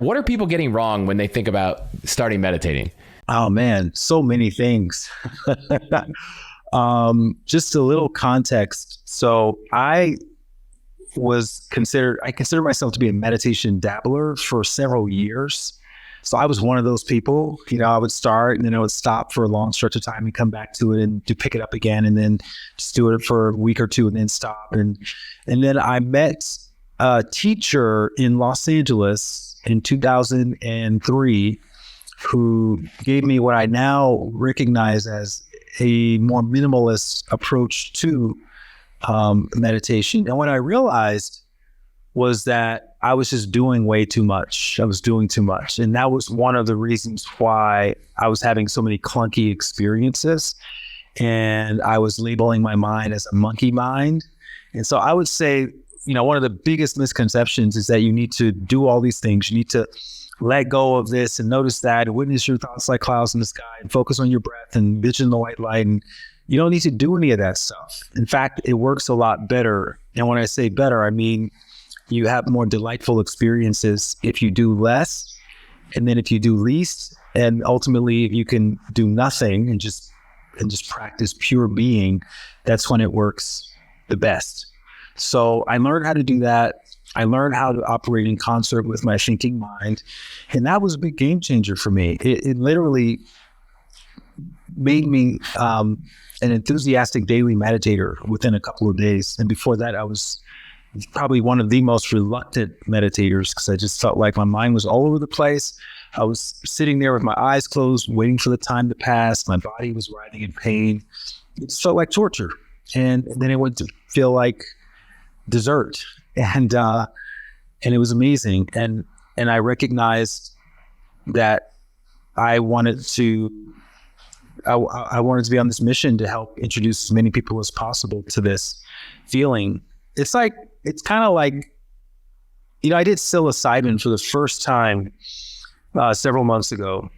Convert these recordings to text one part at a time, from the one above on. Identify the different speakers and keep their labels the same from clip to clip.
Speaker 1: What are people getting wrong when they think about starting meditating?
Speaker 2: Oh man, so many things. Just a little context. So I consider myself to be a meditation dabbler for several years. So I was one of those people, I would start and then I would stop for a long stretch of time and come back to it and to pick it up again and then just do it for a week or two and then stop. And then I met a teacher in Los Angeles in 2003 who gave me what I now recognize as a more minimalist approach to meditation. And what I realized was that I was just doing way too much. I was doing too much. And that was one of the reasons why I was having so many clunky experiences. And I was labeling my mind as a monkey mind. And so I would say, one of the biggest misconceptions is that you need to do all these things. You need to let go of this and notice that and witness your thoughts like clouds in the sky and focus on your breath and vision the white light. And you don't need to do any of that stuff. In fact, it works a lot better. And when I say better, I mean, you have more delightful experiences if you do less, and then if you do least, and ultimately if you can do nothing and just practice pure being, that's when it works the best. So I learned how to do that. I learned how to operate in concert with my thinking mind, and that was a big game changer for me. It literally made me an enthusiastic daily meditator within a couple of days. And before that, I was probably one of the most reluctant meditators because I just felt like my mind was all over the place. I was sitting there with my eyes closed, waiting for the time to pass. My body was writhing in pain. It just felt like torture. And then it would feel like dessert. And it was amazing. And I recognized that I wanted to be on this mission to help introduce as many people as possible to this feeling. It's kind of like, I did psilocybin for the first time several months ago,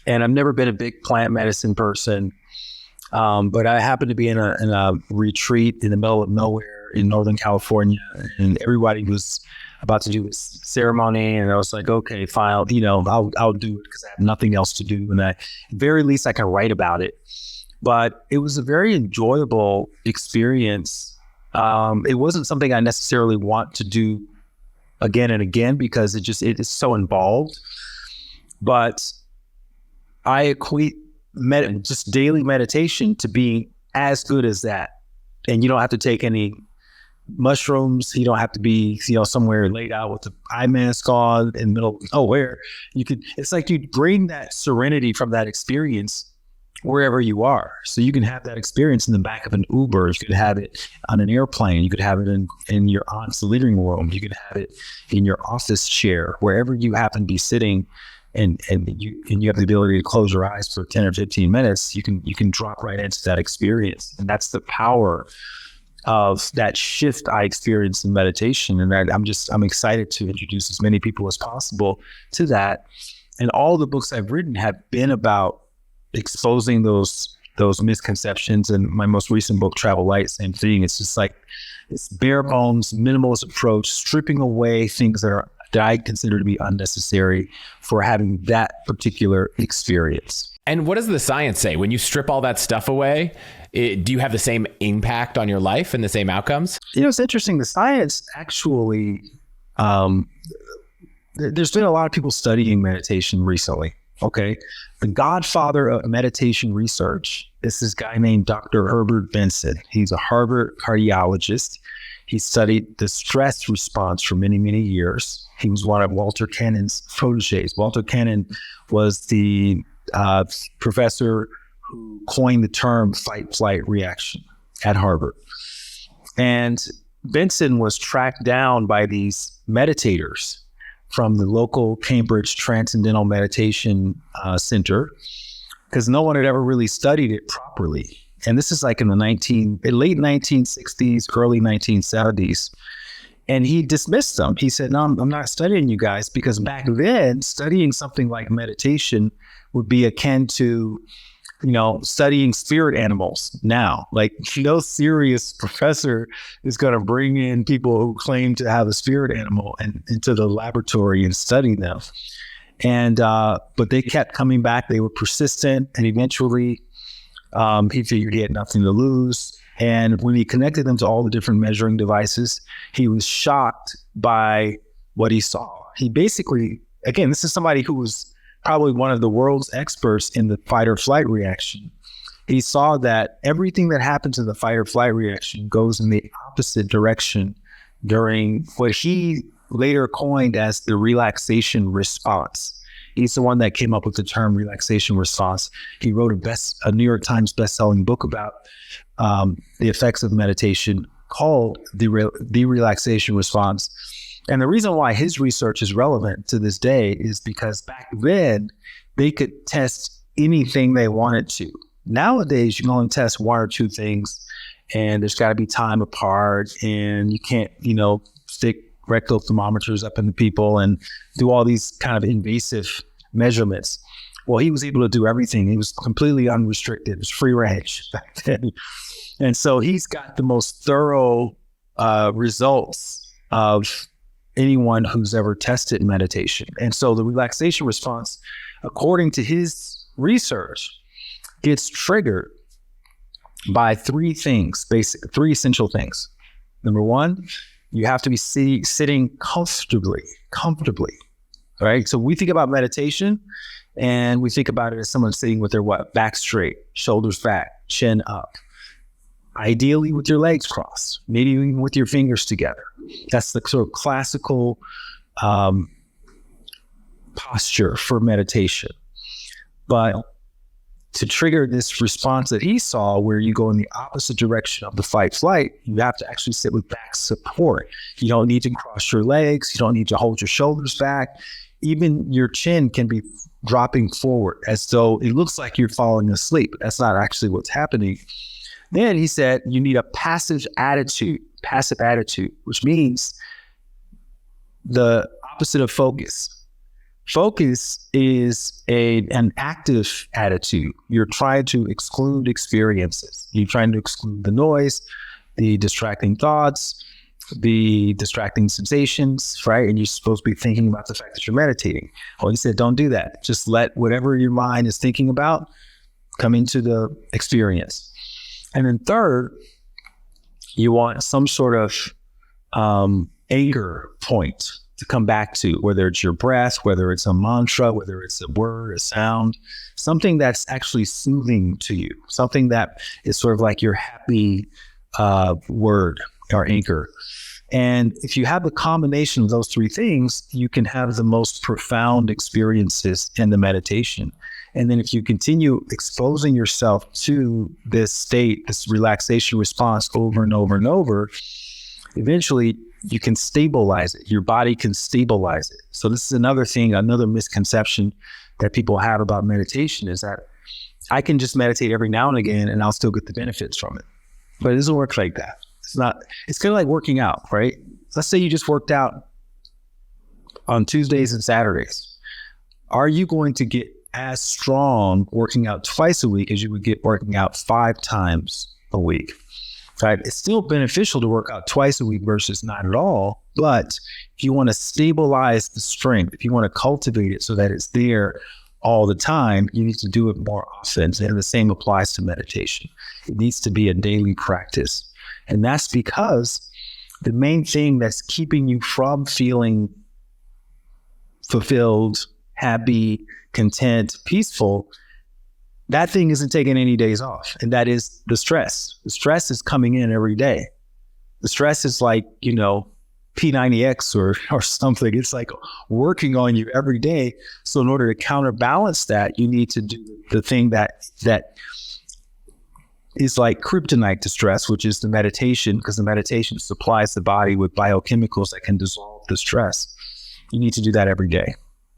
Speaker 2: and I've never been a big plant medicine person, but I happened to be in a retreat in the middle of nowhere in Northern California, and everybody was about to do this ceremony, and I was like, okay, fine, I'll do it because I have nothing else to do, and at very least I can write about it. But it was a very enjoyable experience. It wasn't something I necessarily want to do again and again because it is so involved. But I equate just daily meditation to being as good as that. And you don't have to take any mushrooms. You don't have to be, somewhere laid out with the eye mask on in the middle of nowhere. It's like you bring that serenity from that experience wherever you are. So you can have that experience in the back of an Uber. You could have it on an airplane. You could have it in your aunt's living room. You could have it in your office chair, wherever you happen to be sitting, and you have the ability to close your eyes for 10 or 15 minutes. You can drop right into that experience. And that's the power of that shift I experienced in meditation. And I'm excited to introduce as many people as possible to that. And all the books I've written have been about exposing those misconceptions. And my most recent book, Travel Light, same thing. It's just like it's bare bones, minimalist approach, stripping away things that I consider to be unnecessary for having that particular experience.
Speaker 1: And what does the science say? When you strip all that stuff away, do you have the same impact on your life and the same outcomes?
Speaker 2: It's interesting. The science actually, there's been a lot of people studying meditation recently. Okay. The godfather of meditation research is this guy named Dr. Herbert Benson. He's a Harvard cardiologist. He studied the stress response for many, many years. He was one of Walter Cannon's proteges. Walter Cannon was the professor who coined the term fight-flight reaction at Harvard. And Benson was tracked down by these meditators from the local Cambridge Transcendental Meditation Center, because no one had ever really studied it properly. And this is like in the late 1960s, early 1970s. And he dismissed them. He said, no, I'm not studying you guys, because back then, studying something like meditation would be akin to studying spirit animals now. Like, no serious professor is going to bring in people who claim to have a spirit animal and into the laboratory and study them. And but they kept coming back. They were persistent, and eventually he figured he had nothing to lose. And when he connected them to all the different measuring devices, he was shocked by what he saw. He basically, again, this is somebody who was probably one of the world's experts in the fight or flight reaction. He saw that everything that happens in the fight or flight reaction goes in the opposite direction during what he later coined as the relaxation response. He's the one that came up with the term relaxation response. He wrote a New York Times best-selling book about the effects of meditation called the relaxation response. And the reason why his research is relevant to this day is because back then they could test anything they wanted to. Nowadays, you can only test one or two things, and there's got to be time apart, and you can't, stick rectal thermometers up into people and do all these kind of invasive measurements. Well, he was able to do everything. He was completely unrestricted. It was free range back then. And so he's got the most thorough results of anyone who's ever tested meditation. And so the relaxation response, according to his research, gets triggered by three essential things. Number one, you have to be sitting comfortably, right? So we think about meditation and we think about it as someone sitting with their back straight, shoulders back, chin up. Ideally with your legs crossed, maybe even with your fingers together. That's the sort of classical posture for meditation. But to trigger this response that he saw, where you go in the opposite direction of the fight flight, you have to actually sit with back support. You don't need to cross your legs. You don't need to hold your shoulders back. Even your chin can be dropping forward as though it looks like you're falling asleep. That's not actually what's happening. Then he said you need a passive attitude, which means the opposite of focus. Focus is an active attitude. You're trying to exclude experiences. You're trying to exclude the noise, the distracting thoughts, the distracting sensations, right? And you're supposed to be thinking about the fact that you're meditating. Well, he said, don't do that. Just let whatever your mind is thinking about come into the experience. And then third, you want some sort of anchor point to come back to, whether it's your breath, whether it's a mantra, whether it's a word, a sound, something that's actually soothing to you, something that is sort of like your happy word or anchor. And if you have a combination of those three things, you can have the most profound experiences in the meditation. And then if you continue exposing yourself to this state, this relaxation response over and over and over, eventually you can stabilize it. Your body can stabilize it. So this is another thing, another misconception that people have about meditation is that I can just meditate every now and again and I'll still get the benefits from it. But it doesn't work like that. It's kind of like working out, right? Let's say you just worked out on Tuesdays and Saturdays. Are you going to get as strong working out twice a week as you would get working out 5 times a week? Right? It's still beneficial to work out twice a week versus not at all. But if you want to stabilize the strength, if you want to cultivate it so that it's there all the time, you need to do it more often. And the same applies to meditation. It needs to be a daily practice. And that's because the main thing that's keeping you from feeling fulfilled, happy, content, peaceful, that thing isn't taking any days off. And that is the stress. The stress is coming in every day. The stress is like, P90X or something. It's like working on you every day. So in order to counterbalance that, you need to do the thing that is like kryptonite to stress, which is the meditation, because the meditation supplies the body with biochemicals that can dissolve the stress. You need to do that every day.